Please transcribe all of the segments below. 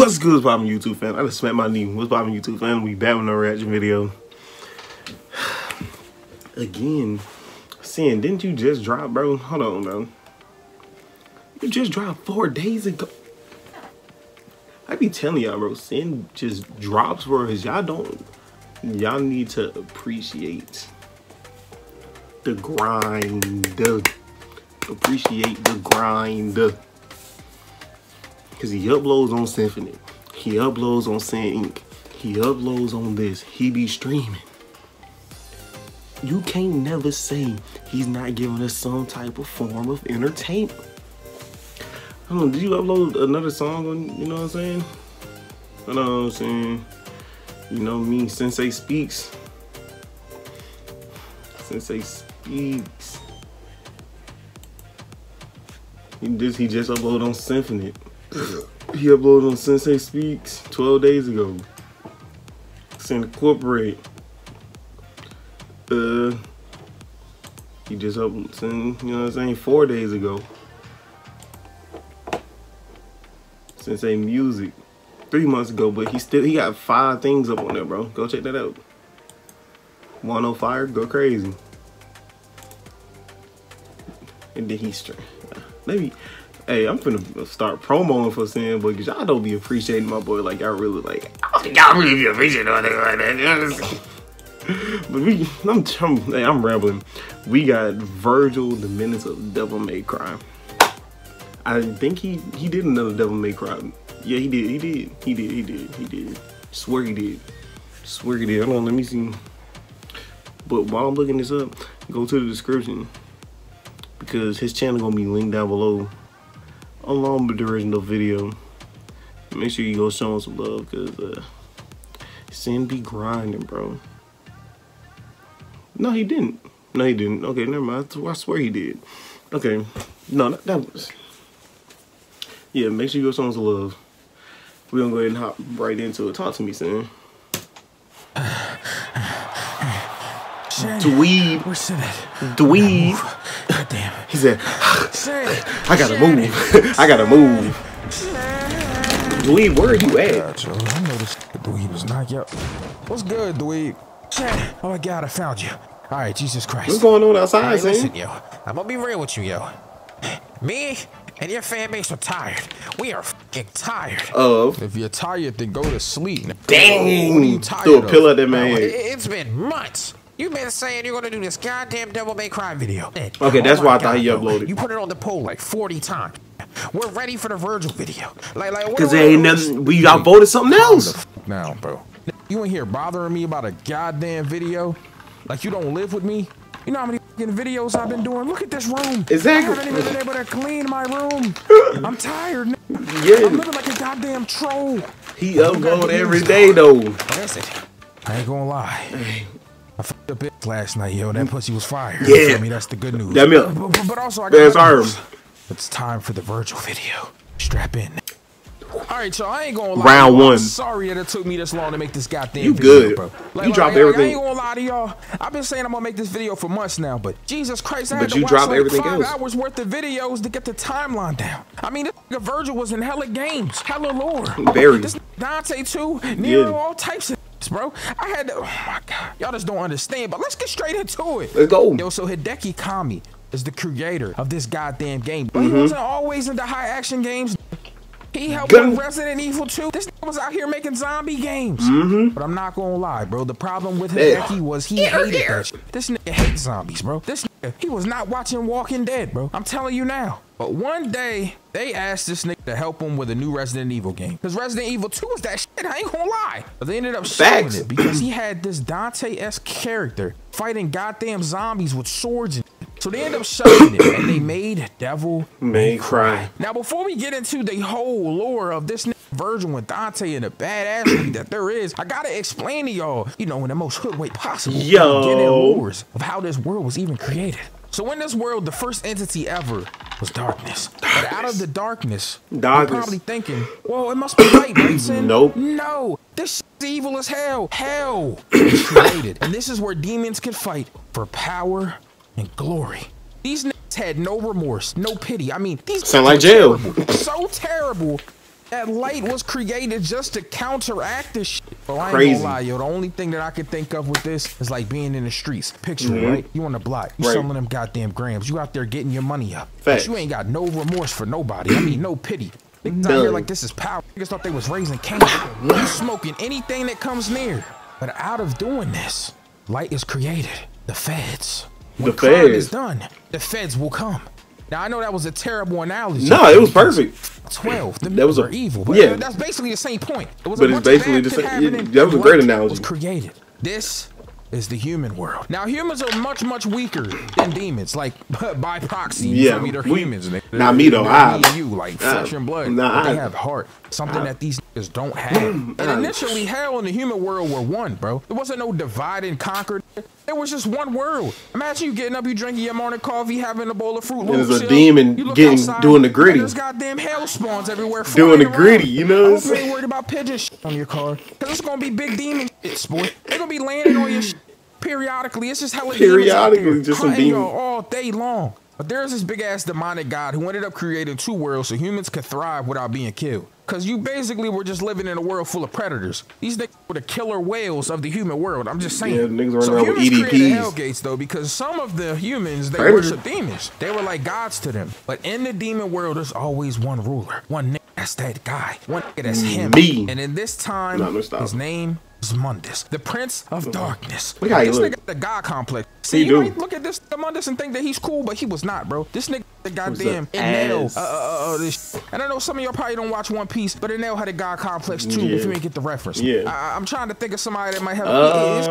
What's good, poppin' YouTube fan? I just smacked my knee. What's poppin' YouTube fan? We back with no reaction video. Again, Sin, didn't you just drop, bro? Hold on, bro. You just dropped 4 days ago. I be telling y'all, bro, Sin just drops for us. Y'all need to appreciate the grind. Appreciate the grind. Because he uploads on Symphony. He uploads on Sync. He uploads on this. He be streaming. You can't never say he's not giving us some type of form of entertainment. I don't know, did you upload another song on, you know what I'm saying? You know what I'm saying? You know me, Sensei Speaks. Sensei Speaks. He just uploaded on Symphony. He uploaded on Sensei Speaks 12 days ago. Sin Incorporate. He just uploaded, you know what I'm saying, 4 days ago. Sensei Music 3 months ago, but he got 5 things up on there, bro. Go check that out. 1 Fire, go crazy. And then he maybe. Hey, I'm finna start promoing for Sin, but y'all don't be appreciating my boy like y'all really like. I don't think y'all really be appreciating like that. But I'm rambling. We got Vergil, the Menace of Devil May Cry. I think he did another Devil May Cry. Yeah, he did. Swear he did. Hold on, let me see. But while I'm looking this up, go to the description because his channel gonna be linked down below, along with the original video. Make sure you go show him some love, cause Sin be grinding, bro. No, he didn't. Okay, never mind. I swear he did. Okay, no, that was. Yeah, make sure you go show him some love. We're gonna go ahead and hop right into it. Talk to me, Sin. Dweeb. Where's it? Dweeb. God damn it. He said, I gotta move. I gotta move. Dweeb, where are you at? I noticed Dweeb was not yet. What's good, Dweeb? Oh my God, I found you. All right, Jesus Christ. What's going on outside, hey, listen, yo. I'm gonna be real with you, yo. Me and your fan base are tired. We are fucking tired. If you're tired, then go to sleep. Dang. What are you tired Throw a pillow at that man. It's been months. You've been saying you're gonna do this goddamn Devil May Cry video. Okay, that's why I thought he uploaded. You put it on the poll like 40 times. We're ready for the Vergil video. Like, because there ain't nothing. We got voted something else. Now, bro. You in here bothering me about a goddamn video? Like you don't live with me? You know how many fucking videos I've been doing? Look at this room. Exactly. I haven't even been able to clean my room. I'm tired. Yeah. I'm living like a goddamn troll. He upload every day though. Listen, I ain't gonna lie. I fucked up bitch last night, yo. That pussy was fire. Yeah. You feel me? That's the good news. Damn it. But also, I got it's time for the Vergil video. Strap in. All right, so I ain't gonna lie. Round one. I'm sorry that it took me this long to make this goddamn you video, good, bro. You dropped everything. I ain't gonna lie to y'all. I've been saying I'm gonna make this video for months now, but Jesus Christ, I had to watch dropped like everything 5 else. hours worth of videos to get the timeline down. I mean, this nigga Vergil was in hella games, hella lore. Very. This Dante too, Nero, all types of bro. I had to, oh my God. Y'all just don't understand, but let's get straight into it. Let's go. Yo, so Hideki Kami is the creator of this goddamn game, but he wasn't always into high action games. He helped with Resident Evil 2. This nigga was out here making zombie games. But I'm not gonna lie, bro. The problem with Hideki was he hated that shit. This nigga hates zombies, bro. This nigga, he was not watching Walking Dead, bro. I'm telling you now. But one day, they asked this nigga to help him with a new Resident Evil game. Because Resident Evil 2 was that shit, I ain't gonna lie. But they ended up showing it because he had this Dante-esque character fighting goddamn zombies with swords and so they ended up showing it, and they made Devil May Cry. Now, before we get into the whole lore of this Vergil with Dante and the badassery that there is, I gotta explain to y'all, you know, in the most hood way possible, beginning lores of how this world was even created. So in this world, the first entity ever was darkness. But out of the darkness, you're probably thinking, well, it must be light, right, Sin? Nope. No, this shit's evil as hell. Hell is created, and this is where demons can fight for power and glory. These niggas had no remorse, no pity. I mean, these sound like jail. So terrible That light was created just to counteract this shit. Bro, I ain't Crazy. gonna lie, yo. The only thing that I can think of with this is like being in the streets. Picture it, right? You on the block. You selling them goddamn grams. You out there getting your money up. Facts. But you ain't got no remorse for nobody. I mean, no pity. Niggas out here like this is power. Niggas thought they was raising cane. You smoking anything that comes near. But out of doing this, light is created. The feds. When crime is done, the feds will come. Now, I know that was a terrible analogy. No, it was perfect. 12. That was evil. But yeah. That's basically the same point. It was but it's basically the same. That was a great analogy. Was created. This is the human world. Now, humans are much, much weaker than demons. Like, by proxy, you feel me? They're humans. Not me, though. You, like flesh and blood. But they have heart. Something that these niggas don't have. And initially, hell and the human world were one, bro. There wasn't no divide and conquer. There was just one world. Imagine you getting up, you drinking your morning coffee, having a bowl of fruit. And there's a demon doing the gritty. There's goddamn hell spawns everywhere. Doing the gritty, you know what I'm saying? Ain't worried about pigeon shit on your car. Cause it's gonna be big demon shit, boy. They're gonna be landing on your shit periodically. It's just hella periodically, just some demons all day long. But there's this big ass demonic god who ended up creating 2 worlds so humans could thrive without being killed. Cause you basically were just living in a world full of predators. These niggas were the killer whales of the human world. I'm just saying. Yeah, niggas running so around with humans created EDPs. hell gates though, because some of the humans they Predators. worship demons. They were like gods to them. But in the demon world, there's always one ruler, one nigga that's that guy, one nigga that's him. Me. And in this time, his name is Mundus, the Prince of Darkness. Look how he this look. nigga the God complex. See, you might look at this Mundus and think that he's cool, but he was not, bro. This nigga the goddamn Enel. This and I know some of y'all probably don't watch One Piece, but Enel had a God complex too. If you ain't get the reference, I'm trying to think of somebody that might have. It's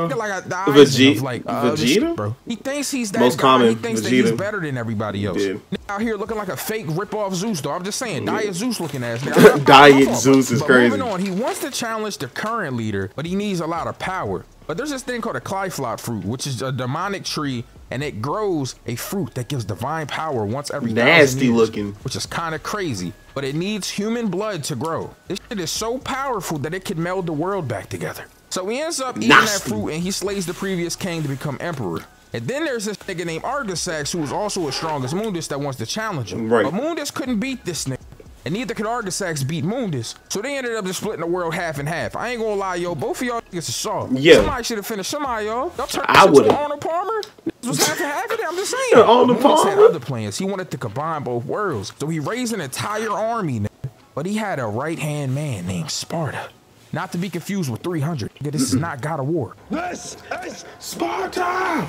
like a Vegeta, bro. He thinks he's that most guy. common. He thinks that he's better than everybody else. Out here looking like a fake rip-off Zeus, though. I'm just saying, Diet Zeus looking ass. Diet Zeus is crazy. Moving on, he wants to challenge the current leader, but he needs a lot of power. But there's this thing called a Clyflot fruit, which is a demonic tree, and it grows a fruit that gives divine power once every 1,000 years, looking, which is kind of crazy. But it needs human blood to grow. This shit is so powerful that it could meld the world back together. So he ends up eating that fruit, and he slays the previous king to become emperor. And then there's this nigga named Argisax, who was also as strong as Mundus, that wants to challenge him. But Mundus couldn't beat this nigga. And neither could Argisax beat Mundus. So they ended up just splitting the world half and half. I ain't gonna lie, yo. Both of y'all niggas is soft. Somebody should have finished. Somebody, y'all. Y'all turned this into Arnold Palmer. This was half and half of it. I'm just saying. Arnold Palmer had other plans. He wanted to combine both worlds. So he raised an entire army, nigga. But he had a right-hand man named Sparta. Not to be confused with 300. This is not God of War. This is Sparta!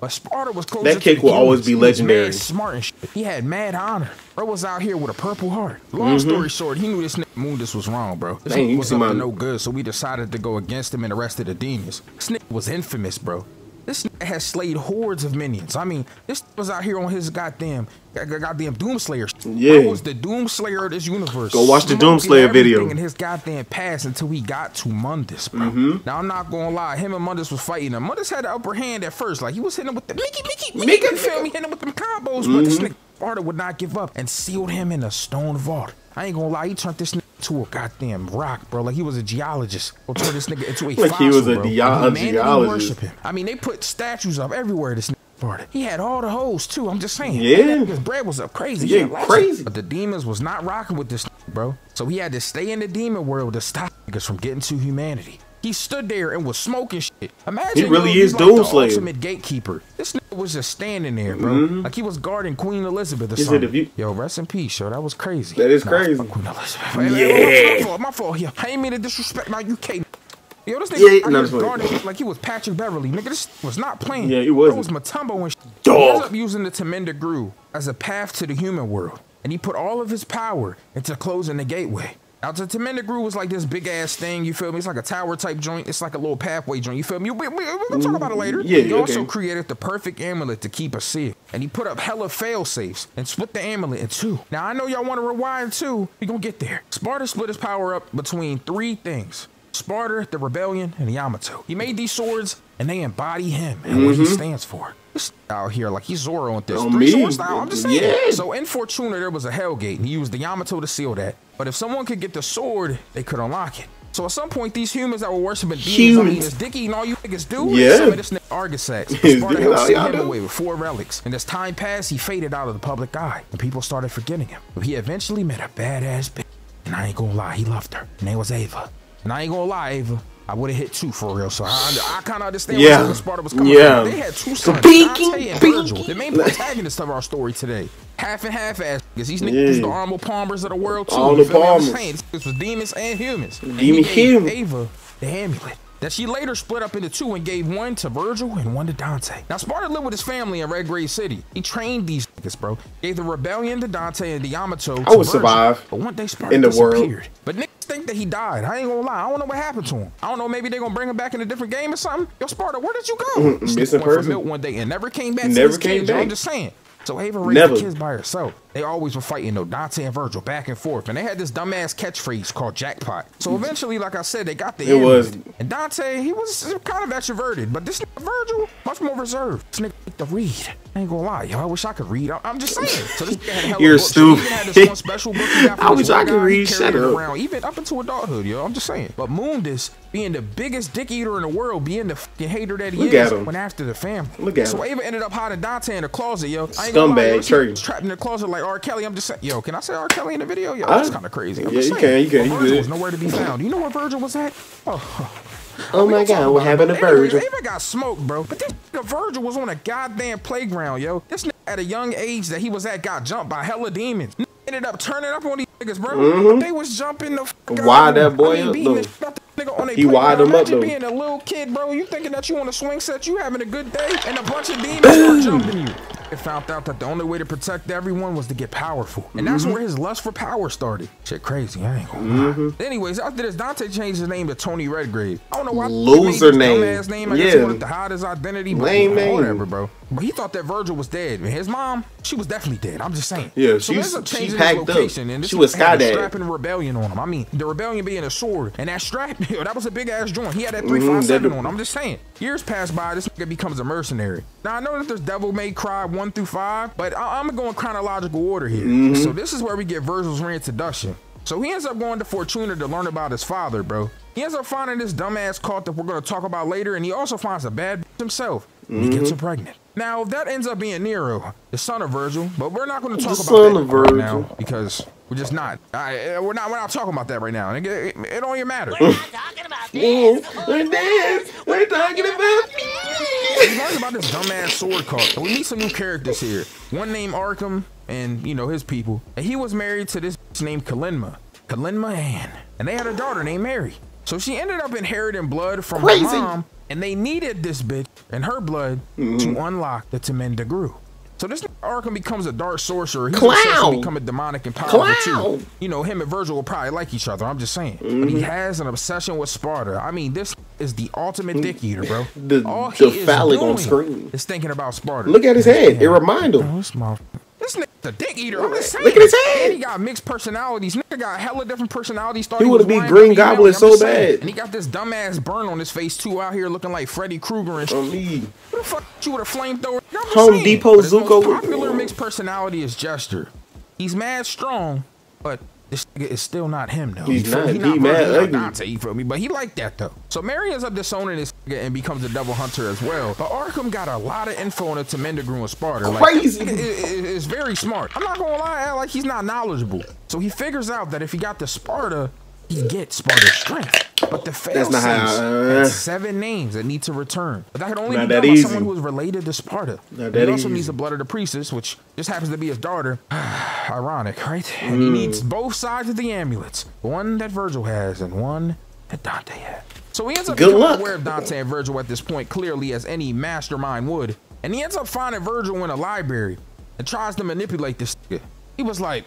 But Sparta was close. That kick will always be legendary. Smart and shit. He had mad honor. Bro was out here with a purple heart. Long story short, he knew this nigga Mundus was wrong, bro. This nigga was up to no good, so we decided to go against him and the rest of the demons. This nigga was infamous, bro. This nigga has slayed hordes of minions. I mean, this was out here on his goddamn Doomslayer. Bro was the Doomslayer of this universe. Go watch the Doomslayer video. In his goddamn past until he got to Mundus, bro. Now I'm not gonna lie, him and Mundus was fighting him. Mundus had the upper hand at first, like he was hitting him with the Mickey, you feel me? Hitting him with them combos, but this nigga Sparta would not give up and sealed him in a stone vault. I ain't gonna lie, he turned this nigga into a goddamn rock, bro. Like he was a geologist. Or turned this nigga into a fossil, he was a bro. geologist. Worship him. I mean, they put statues up everywhere. This nigga Sparta. He had all the hoes too. I'm just saying. His bread was up crazy. Crazy. But the demons was not rocking with this, bro. So he had to stay in the demon world to stop niggas from getting to humanity. He stood there and was smoking shit. Imagine he really is like Doomslayer. The ultimate gatekeeper. This nigga was just standing there, bro. Like he was guarding Queen Elizabeth or something. Yo, rest in peace, yo. That was crazy. That is crazy. Queen Elizabeth. My fault here. I ain't mean to disrespect my UK. Yo, this nigga was guarding like he was Patrick Beverly. Nigga, this was not playing. Yeah, he wasn't. It was Matumbo and shit. He ended up using the Temenda Gru as a path to the human world. And he put all of his power into closing the gateway. Now, the Temenda Gru was like this big ass thing, you feel me? It's like a tower type joint. It's like a little pathway joint, you feel me? We're gonna talk about it later. He also created the perfect amulet to keep us safe. And he put up hella fail safes and split the amulet in 2. Now, I know y'all want to rewind too. We gonna get there. Sparta split his power up between 3 things. Sparta, the rebellion, and the Yamato. He made these swords and they embody him and what he stands for. This out here, like he's Zoro with this 3 sword style. I'm just saying. So in Fortuna, there was a Hellgate, and he used the Yamato to seal that. But if someone could get the sword, they could unlock it. So at some point, these humans that were worshiping demons, I mean, is Dickie and all you niggas do? Some of this nigga Argisax. Sparta helped seal him away with 4 relics. And as time passed, he faded out of the public eye, and people started forgetting him. But he eventually met a badass bitch And I ain't gonna lie, he loved her. Her name was Ava. And I ain't gonna lie, Ava, I would have hit 2 for real. So I kind of understand where Sparta was coming from. They had 2 sons, Dante and Vergil, the main protagonist of our story today. Half and half ass niggas. These niggas is the Arnold Palmers of the world too. All the Palmers. This was demons and humans. Demon human. Ava the amulet that she later split up into 2 and gave 1 to Vergil and 1 to Dante. Now Sparta lived with his family in Red Grave City. He trained these niggas, bro. Gave the rebellion to Dante and the Yamato to I would Vergil. survive. But one day Sparta in the disappeared. world. But niggas think that he died. I ain't gonna lie. I don't know what happened to him. I don't know. Maybe they're gonna bring him back in a different game or something. Yo, Sparta, where did you go? Missing went for person. milk one day and never came back. Never to his came kids, yo. back. I'm just saying. So Ava raised the kids by herself. They always were fighting though, Dante and Vergil, back and forth. And they had this dumbass catchphrase called jackpot. So eventually, like I said, they got the end. And Dante, he was kind of extroverted, but this nigga Vergil, much more reserved. This nigga like to read. I ain't gonna lie, yo, I wish I could read. I'm just saying. So this nigga had hella You're books. stupid. He had this one special book he got for I wish I could guy. read. He Shut it up. around, even up into adulthood, yo. I'm just saying. But Mundus, being the biggest dick eater in the world, being the fucking hater that he is, went after the family. Look at so him. Ava ended up hiding Dante in the closet, yo. I ain't gonna lie, yo, she was trapped in the closet like R. Kelly. I'm just saying, yo, can I say R. Kelly in the video? Yo, that's kind of crazy. I'm just saying. You can. Vergil was nowhere to be found. You know where Vergil was at? Oh my God, what happened to Vergil? Ava got smoked, bro. But this nigga Vergil was on a goddamn playground, yo. This nigga at a young age that he was at got jumped by hella demons. Ended up turning up on these niggas, bro. They was jumping the Why that boy up, though? He wired them up, though. Being a little kid, bro, you thinking that you on a swing set, you having a good day, and a bunch of demons start jumping you. It found out that the only way to protect everyone was to get powerful. And that's where his lust for power started. Shit crazy, I ain't gonna lie. Anyways, after this, Dante changed his name to Tony Redgrave. I don't know why. Loser name. Dumbass name. I guess he wanted to hide his identity. Lame name. Whatever, bro. But he thought that Vergil was dead. And his mom, she was definitely dead. I'm just saying. Yeah, so she packed up. And she was skydad. Strapping a rebellion on him. I mean, the rebellion being a sword. And that strap, yo, that was a big ass joint. He had that 357 on. I'm just saying. Years pass by, this nigga becomes a mercenary. Now, I know that there's Devil May Cry 1 through 5, but I'm going chronological order here. So this is where we get Vergil's reintroduction. So he ends up going to Fortuna to learn about his father, bro. He ends up finding this dumbass cult that we're going to talk about later, and he also finds a bad bitch himself. And he gets her pregnant. Now, that ends up being Nero, the son of Vergil, but we're not going to talk about that right now because we're just not. We're not talking about that right now. It don't even matter. We're not talking about this. We're talking about this. We learned about this dumbass sword cult, and we meet some new characters here. One named Arkham, and you know his people. And he was married to this bitch named Kalinma Ann, and they had a daughter named Mary. So she ended up inheriting blood from her mom, and they needed this bitch and her blood to unlock the Temendagru. So this Arkham becomes a dark sorcerer. He's going to become a demonic and powerful too. You know, him and Vergil will probably like each other. I'm just saying. But he has an obsession with Sparta. I mean, this is the ultimate dick eater, bro. All he is phallic doing on screen is thinking about Sparta. Look at his head. It reminds him. This nigga's a dick eater. I'm just saying. Look at his head. And he got mixed personalities. Nigga got hella different personalities. He would have beat Green Goblin so bad. And he got this dumbass burn on his face too, out here looking like Freddy Krueger and shit. Who the fuck you with a flamethrower? Home Depot Zuko. His most popular mixed personality is Jester. He's mad strong, but this nigga is still not him though. He's not. He mad ugly. Dante, you feel me? But he like that though. So Mary ends up disowning this nigga and becomes a devil hunter as well. But Arkham got a lot of info on the Temendagru and Sparta. Crazy. Like, it's very smart. I'm not gonna lie, like he's not knowledgeable. So he figures out that if he got the Sparta, he gets Sparta's strength. But the fail has 7 names that need to return. But that could only be done by someone who is related to Sparta. He also needs the blood of the priestess, which just happens to be his daughter. Ironic, right? And he needs both sides of the amulets. One that Vergil has and one that Dante has. So he ends up becoming aware of Dante and Vergil at this point, clearly, as any mastermind would. And he ends up finding Vergil in a library and tries to manipulate this nigga. He was like,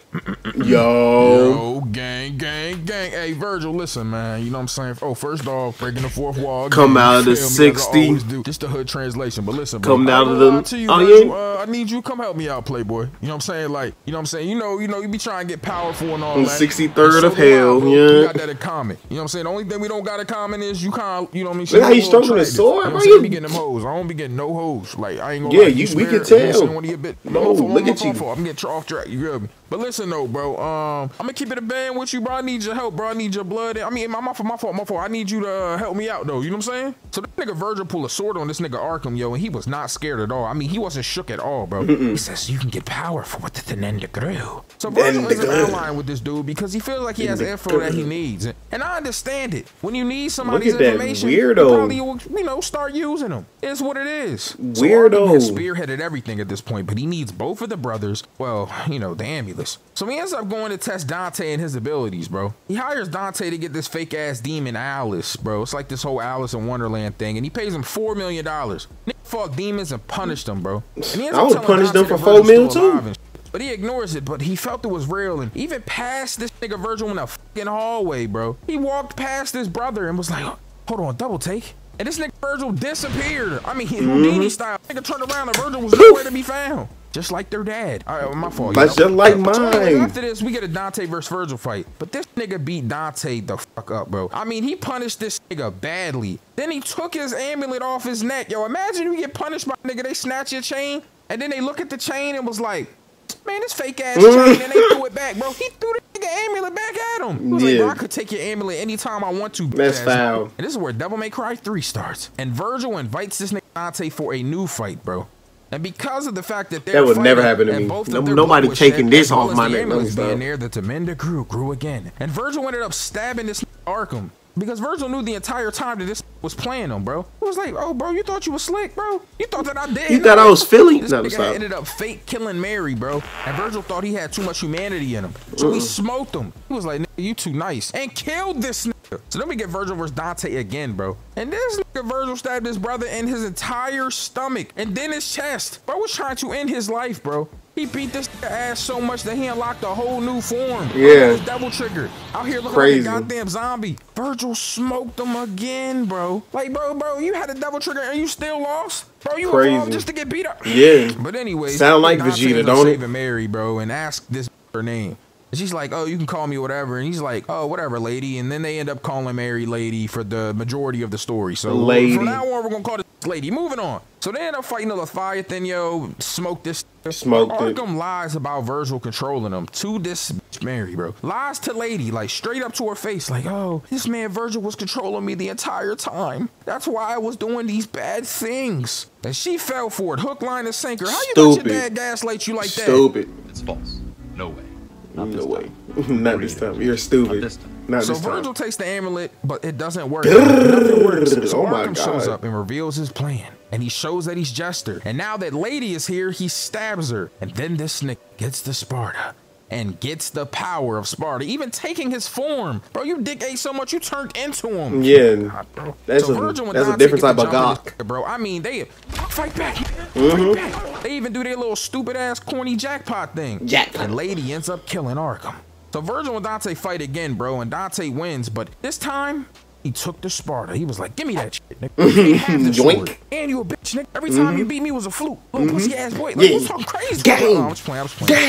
yo, gang. Hey, Vergil, listen, man. You know what I'm saying? Oh, first off, breaking the fourth wall. Come out of the 60. Just the hood translation. But listen, bro. Come out of the. I need you. Come help me out, Playboy. You know what I'm saying? Like, you know what I'm saying? You know, you be trying to get powerful and all that. 63rd of hell, yeah. We got that in common. You know what I'm saying? The only thing we don't got in common is you kind of, you know what I mean? Look how you stroking his sword, bro. You be getting them hoes. I don't be getting no hoes. Like, I ain't gonna lie. Yeah, we can tell. No, look at you. I'm getting off track. You feel me? But listen though, bro. I'm gonna keep it a band with you, bro. I need your help, bro. I need your blood. I mean, my fault. I need you to help me out though. You know what I'm saying? So that nigga Vergil pulled a sword on this nigga Arkham, yo, and he was not scared at all. I mean, he wasn't shook at all, bro. He says you can get power for what the Tenenda grew. So Vergil isn't allying with this dude because he feels like he has info that he needs, and I understand it. When you need somebody's information, you probably will, you know, start using them. It's what it is. Weirdo. So has spearheaded everything at this point, but he needs both of the brothers. Well, you know, the Amulets. So he ends up going to test Dante and his abilities, bro. He hires Dante to get this fake ass demon Alice, bro. It's like this whole Alice in Wonderland thing, and he pays him $4 million. Nigga fought demons and punished them, bro. And he ends I would up punish them for Vergil's $4 million still too. But he ignores it, but he felt it was real, and even past this nigga Vergil in a fucking hallway, bro. He walked past his brother and was like, hold on, double take. And this nigga Vergil disappeared. I mean, Houdini style. Nigga turned around and Vergil was nowhere to be found. Just like their dad. All right, my fault. That's just like mine. After this, we get a Dante versus Vergil fight. But this nigga beat Dante the fuck up, bro. I mean, he punished this nigga badly. Then he took his amulet off his neck. Yo, imagine you get punished by a nigga. They snatch your chain, and then they look at the chain and was like, man, this fake ass chain, and they threw it back, bro. He threw the nigga amulet back at him. He was like, bro, I could take your amulet anytime I want to. That's foul. And this is where Devil May Cry 3 starts. And Vergil invites this nigga Dante for a new fight, bro. And because of the fact that that would never happen to me. Nobody taking this off my neck. Being there, the Temenda grew again. And Vergil ended up stabbing this Arkham. Because Vergil knew the entire time that this was playing him, bro. He was like, oh, bro, you thought you was slick, bro? You thought that I did? You thought I was Philly? This nigga ended up fake killing Mary, bro. And Vergil thought he had too much humanity in him. So he smoked him. He was like, nigga, you too nice. And killed this nigga. So then we get Vergil versus Dante again, bro. And this nigga Vergil stabbed his brother in his entire stomach and then his chest. Bro was trying to end his life, bro. He beat this ass so much that he unlocked a whole new form. Yeah. He was double triggered. Out here looking like a goddamn zombie. Vergil smoked him again, bro. Like, bro, you had a double trigger and you still lost? Bro, you evolved just to get beat up. Yeah. But anyway. Sound like Vegeta, don't it? Saving Mary, bro, and ask this her name. And she's like, oh, you can call me whatever. And he's like, oh, whatever, lady. And then they end up calling Mary Lady for the majority of the story. So from now on, we're going to call this Lady. Moving on. So they end up fighting the Leviathan, yo. Smoke this. Arkham lies about Vergil controlling him to this bitch Mary, bro. Lies to Lady, like straight up to her face. Like, oh, this man Vergil was controlling me the entire time. That's why I was doing these bad things. And she fell for it. Hook, line, and sinker. How you let your dad gaslight you like that? Stupid. It's false. No way. No way. Not this time. You're stupid. Not so this time. Vergil takes the amulet, but it doesn't work. Nothing works. So Arkham shows God. up and reveals his plan. And he shows that he's Jester. And now that Lady is here, he stabs her. And then this nigga gets to Sparta. And gets the power of Sparta, even taking his form. Bro, you dick ate so much you turned into him. Yeah, God, that's a different type of gawk. Bro, I mean, they fight back. Fight back. They even do their little stupid ass corny jackpot thing. And Lady ends up killing Arkham. So Vergil and Dante fight again, bro, and Dante wins, but this time he took to Sparta. He was like, give me that shit, nigga. He had the sword. And you a bitch, nigga. Every time you beat me was a fluke. Little pussy ass boy. Like, you talking crazy. I was playing.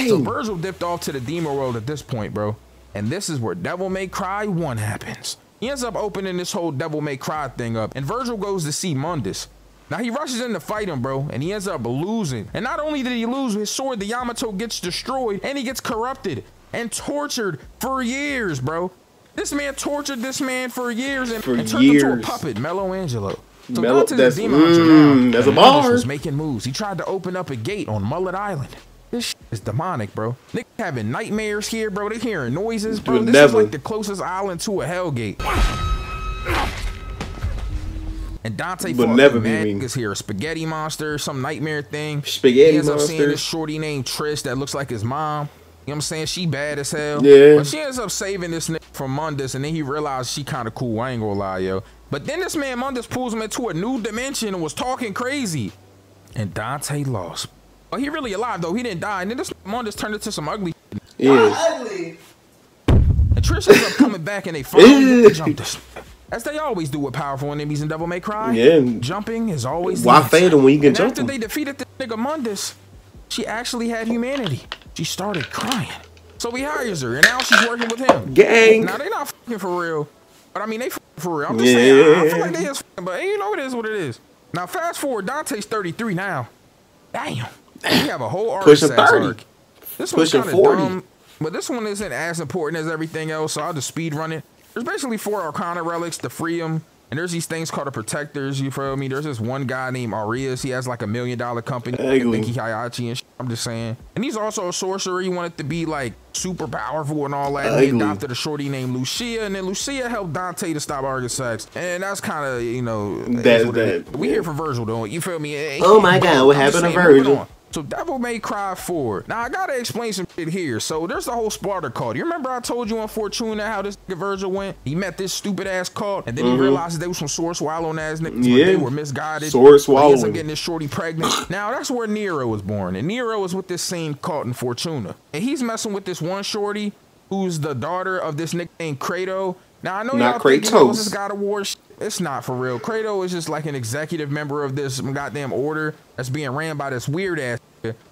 So Vergil dipped off to the demon world at this point, bro. And this is where Devil May Cry 1 happens. He ends up opening this whole Devil May Cry thing up, and Vergil goes to see Mundus. Now he rushes in to fight him, bro, and he ends up losing. And not only did he lose his sword, the Yamato gets destroyed, and he gets corrupted and tortured for years, bro. This man tortured this man for years and turned him to a puppet, Mello Angelo. So Dante's a demon hunter now. That's a bar. Was making moves. He tried to open up a gate on Mullet Island. This shit is demonic, bro. Niggas having nightmares here, bro. They hearing noises, bro. This is like the closest island to a hellgate. And Dante fought niggas here, a spaghetti monster, some nightmare thing. He ends up seeing this shorty named Trish that looks like his mom. You know what I'm saying? She bad as hell. Yeah. But she ends up saving this nigga from Mundus, and then he realized she kind of cool. I ain't gonna lie, yo. But then this man Mundus pulls him into a new dimension and was talking crazy. And Dante lost. Oh, he really alive, though. He didn't die. And then this Mundus turned into some ugly shit. Yeah. Ugly. And Trish ends up coming back, and they finally jump this. As they always do with powerful enemies in Devil May Cry. Yeah. Jumping is always why fade him when you can jump after they defeated this nigga Mundus, she actually had humanity. She started crying. So he hires her, and now she's working with him. Gang. Now, they not fucking for real. But, I mean, they fucking for real. I'm just saying, I feel like they is fucking, but you know, it is what it is. Now, fast forward, Dante's 33 now. Damn. We have a whole arc. Pushing 30. This one's pushing kind of 40. dumb, but this one isn't as important as everything else, so I'll just speed run it. There's basically 4 Arcana relics to free them. And there's these things called the Protectors, you feel me? There's this one guy named Arias. He has like $1 million company. Miki Hayachi and shit, I'm just saying. And he's also a sorcerer. He wanted to be like super powerful and all that. And he adopted a shorty named Lucia. And then Lucia helped Dante to stop Argosax. And that's kind of, you know, we here for Vergil, though. You feel me? Oh my God, what happened to Vergil? So Devil May Cry 4. Now I gotta explain some shit here. So there's the whole Sparta cult. You remember I told you on Fortuna how this nigga Vergil went? He met this stupid ass cult, and then he realized that they was some sword swallowing ass niggas, but they were misguided. Sword swallowing. He ends up getting this shorty pregnant. Now that's where Nero was born, and Nero was with this same cult in Fortuna, and he's messing with this one shorty who's the daughter of this nigga named Kratos. Now I know y'all think this God of War shit. It's not for real. Kratos is just like an executive member of this goddamn order that's being ran by this weird ass.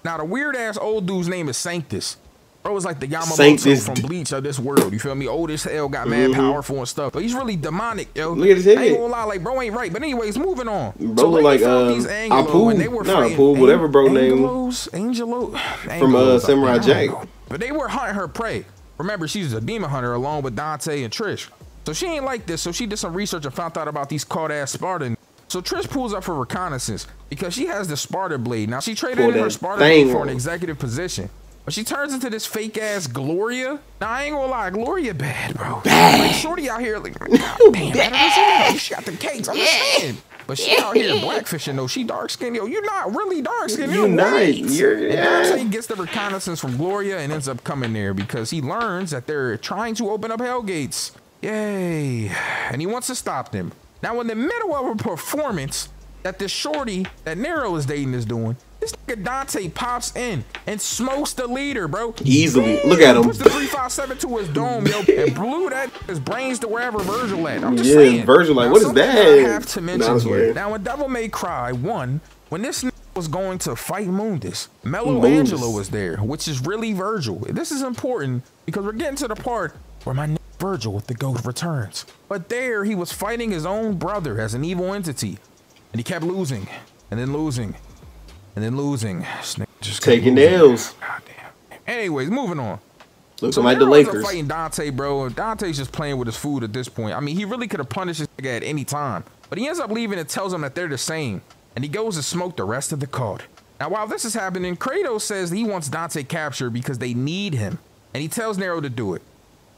Now the weird ass old dude's name is Sanctus. Bro was like the Yamamoto from Bleach of this world. You feel me? Old as hell, got mad powerful and stuff. But he's really demonic, yo. Look at his head. I ain't gonna lie, like bro ain't right. But anyways, moving on. Bro so like Apu, not Apu, whatever bro name. Angelo from Samurai Jack. But they were hunting her prey. Remember, she's a demon hunter along with Dante and Trish. So she ain't like this, so she did some research and found out about these called-ass Spartans. So Trish pulls up for reconnaissance because she has the Sparta blade. Now, she traded in her Sparta blade for an executive position. But she turns into this fake-ass Gloria. Now, I ain't gonna lie, Gloria bad, bro. Like, shorty out here, like, God damn, she got the cakes, I'm just saying. But she out here blackfishing, though. She dark-skinned, yo. You're not really dark-skinned. You're white. Dante gets the reconnaissance from Gloria and ends up coming there because he learns that they're trying to open up Hell Gates. Yay. And he wants to stop them. Now, in the middle of a performance that this shorty that Nero is dating is doing, this nigga Dante pops in and smokes the leader, bro. Easily. Look at him. Puts the 357 to his dome, yo, and blew his brains to wherever Vergil at. I'm just saying. Vergil, like, now, what is that? I have to mention here. Now, in Devil May Cry 1, when this nigga was going to fight Mundus, Mello Angelo was there, which is really Vergil. This is important because we're getting to the part where my Vergil with the ghost returns. But there he was fighting his own brother as an evil entity. And he kept losing. And then losing. And then losing. Just taking nails. God damn. Anyways, moving on. Looks like the Lakers fighting Dante, bro. Dante's just playing with his food at this point. I mean, he really could have punished this nigga at any time. But he ends up leaving and tells him that they're the same. And he goes to smoke the rest of the cult. Now, while this is happening, Kratos says he wants Dante captured because they need him. And he tells Nero to do it.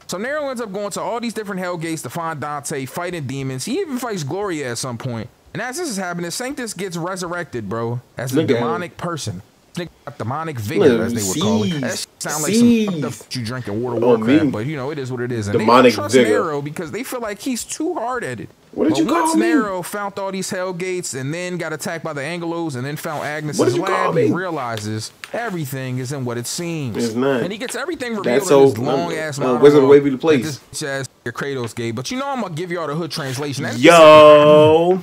So Nero ends up going to all these different hell gates to find Dante, fighting demons. He even fights Gloria at some point. And as this is happening, Sanctus gets resurrected, bro, as a demonic person. Demonic vigor, as they would call it. That sound like some stuff you drink in World of Warcraft, but you know, it is what it is. And demonic they don't trust Nero because they feel like he's too hard-headed. What did you call me? Once Nero found all these hell gates and then got attacked by the Angelos and then found Agnes's lab, he realizes everything isn't what it seems. It's not. And he gets everything revealed in this long-ass monologue. Wizard way be the place. This ass Kratos gave. But you know I'm going to give y'all the hood translation. Yo,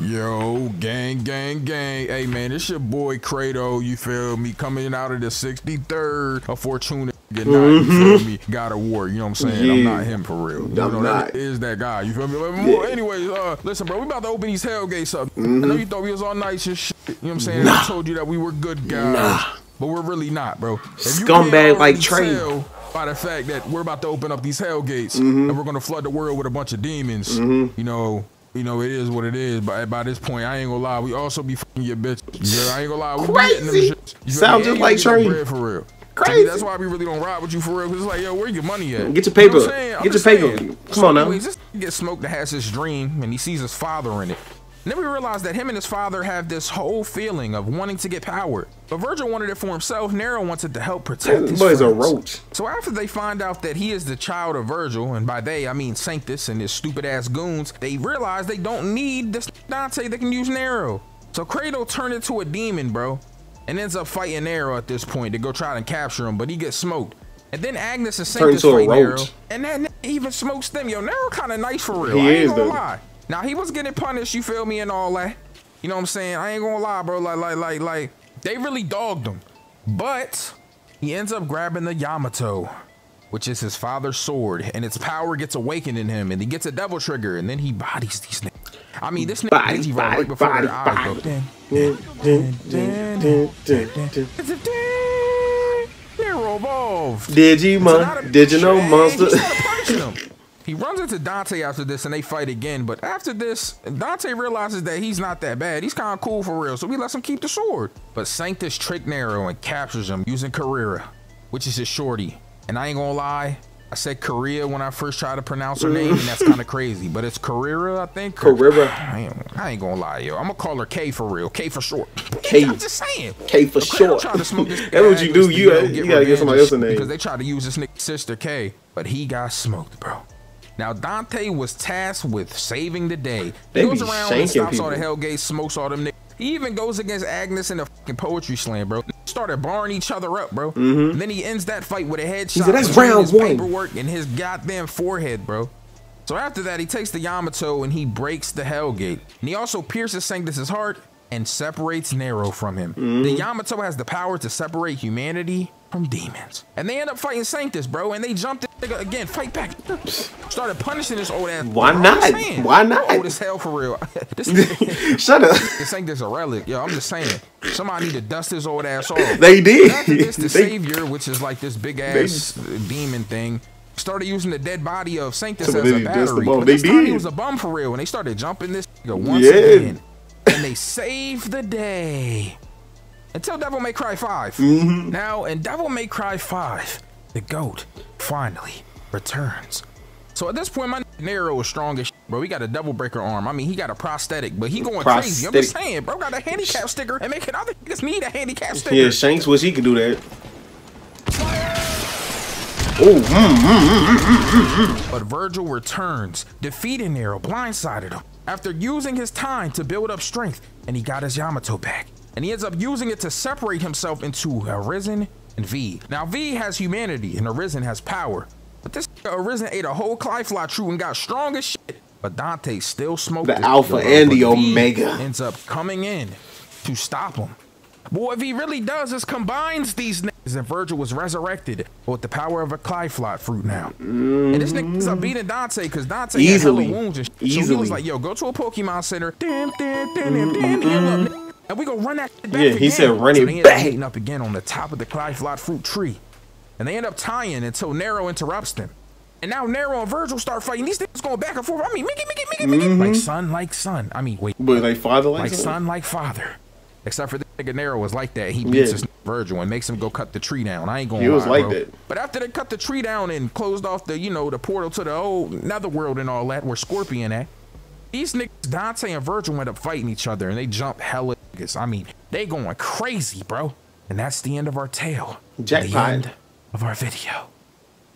gang, gang, gang. Hey, man, this your boy Kratos, you feel me? Coming out of the 63rd of Fortuna. You feel me? God of War, you know what I'm saying? I'm not him for real. You know, that is that guy, you feel me? Anyways, listen, bro, we about to open these hell gates up. I know you thought we was all nice and shit. You know what I'm saying? I told you that we were good guys, but we're really not, bro. Scumbag like Trey. By the fact that we're about to open up these hell gates and we're gonna flood the world with a bunch of demons, you know, it is what it is. But by this point, I ain't gonna lie, we also be fucking your bitch. Yeah, I ain't gonna lie, we be getting them shit. Sounds just like Trey. For real. Crazy. That's why we really don't ride with you for real. Cause it's like, yo, where your money at? Get your paper. You know get your paper. Come on now. Anyways, this gets smoked that has this dream, and he sees his father in it. And then we realize that him and his father have this whole feeling of wanting to get power. But Vergil wanted it for himself. Nero wanted to help protect his friends. A roach. So after they find out that he is the child of Vergil, and by they I mean Sanctus and his stupid ass goons, they realize they don't need this Dante. They can use Nero. So Kratos turned into a demon, bro. And ends up fighting Nero at this point to go try and capture him, but he gets smoked. And then Agnes and Sanctus fight Nero, and then even smokes them. Yo, Nero kind of nice for real. I ain't gonna lie. Now he was getting punished, you feel me, and all that. You know what I'm saying? I ain't gonna lie, bro. Like they really dogged him. But he ends up grabbing the Yamato, which is his father's sword, and its power gets awakened in him, and he gets a devil trigger, and then he bodies these niggas. I mean, this nigga Daisy right before their eyes, bro. Nero evolved. Digimon, Digital Monster. He started punching him. He runs into Dante after this and they fight again. But after this, Dante realizes that he's not that bad. He's kind of cool for real. So he lets him keep the sword. But Sanctus tricks Nero and captures him using Carrera, which is his shorty. And I ain't gonna lie, I said Korea when I first tried to pronounce her name, and that's kind of crazy. But it's Carrera, I think. Carrera. I ain't gonna lie, yo. I'm gonna call her K for real. K for short. K. I'm just saying. K for short. Tried to smoke this That's what you do. You gotta get somebody else's name. Because they tried to use this nigga's sister K, but he got smoked, bro. Now Dante was tasked with saving the day. He goes around and stops all the Hellgate, smokes all them niggas. He even goes against Agnes in the fucking poetry slam, bro. Started barring each other up, bro. And then he ends that fight with a headshot. He said, that's round one. Paperwork in his goddamn forehead, bro. So after that, he takes the Yamato and he breaks the Hellgate. And he also pierces Sanctus's heart and separates Nero from him. The Yamato has the power to separate humanity from demons. And they end up fighting Sanctus, bro. And they jumped in again, fight back. Started punishing this old ass. Why not? Why not? Old as hell for real. Shut up. This Sanctus a relic. Yo, I'm just saying. Somebody need to dust his old ass off. They did. After this, the Savior, which is like this big ass demon thing, started using the dead body of Sanctus as a battery. But this time he was a bum for real. And they started jumping this nigga once again. And they saved the day. Until Devil May Cry 5. Now, in Devil May Cry 5, the GOAT finally returns. So at this point, my Nero is strong as shit, bro. He got a double breaker arm. I mean, he got a prosthetic, but he going crazy. I'm just saying, bro, got a handicap sticker and making other niggas need a handicap sticker. Yeah, Shanks wish he could do that. But Vergil returns, defeating Nero, blindsided him. After using his time to build up strength, and he got his Yamato back. And he ends up using it to separate himself into Arisen and V. Now V has humanity and Arisen has power. But this Arisen ate a whole Clyfly true and got strong as shit. But Dante still smoked the Alpha and the Omega. Ends up coming in to stop him. But what V really does is combines these niggas, and Vergil was resurrected with the power of a Clyfly fruit now. And this nigga's up beating Dante because Dante had hella wounds and shit. So he was like, yo, go to a Pokemon Center. And we gonna run that back again. He said run it back. Meeting up again on the top of the Clyfly fruit tree. And they end up tying until Nero interrupts them. And now Nero and Vergil start fighting. These things going back and forth. I mean, Mickey. Like son. I mean, wait. But like father, like son, like father. Except for this nigga Nero was like that. He beats his Vergil and makes him go cut the tree down. I ain't gonna lie, was like bro. that. But after they cut the tree down and closed off the, the portal to the old netherworld and all that, where Scorpion at, these niggas, Dante and Vergil, went up fighting each other and they jump hella niggas. I mean, they going crazy, bro. And that's the end of our tale. Jackpot. The end of our video.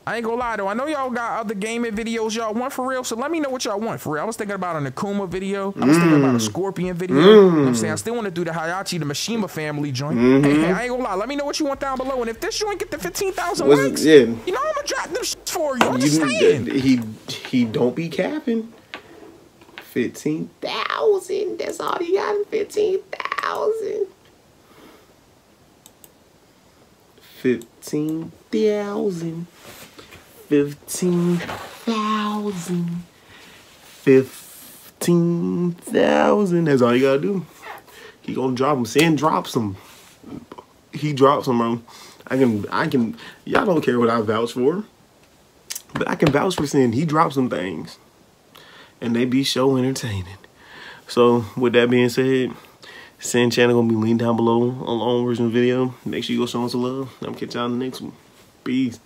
I ain't gonna lie though, I know y'all got other gaming videos y'all want for real, so let me know what y'all want for real. I was thinking about an Akuma video. I was thinking about a Scorpion video. You know what I'm saying? I still want to do the Hayachi, the Mishima family joint. Hey, I ain't gonna lie, let me know what you want down below. And if this joint get to 15,000 likes, you know I'm gonna drop them shits for you. I'm just saying. He don't be capping. 15,000. That's all he got. 15,000. 15,000. 15,000. 15,000. That's all you gotta do. He gonna drop him. Sin drops him. He drops him, bro. I can. Y'all don't care what I vouch for, but I can vouch for Sin. He drops some things, and they be so entertaining. So with that being said, Sin channel gonna be linked down below on the long version of the video. Make sure you go show us some love. I'm gonna catch y'all in the next one. Peace.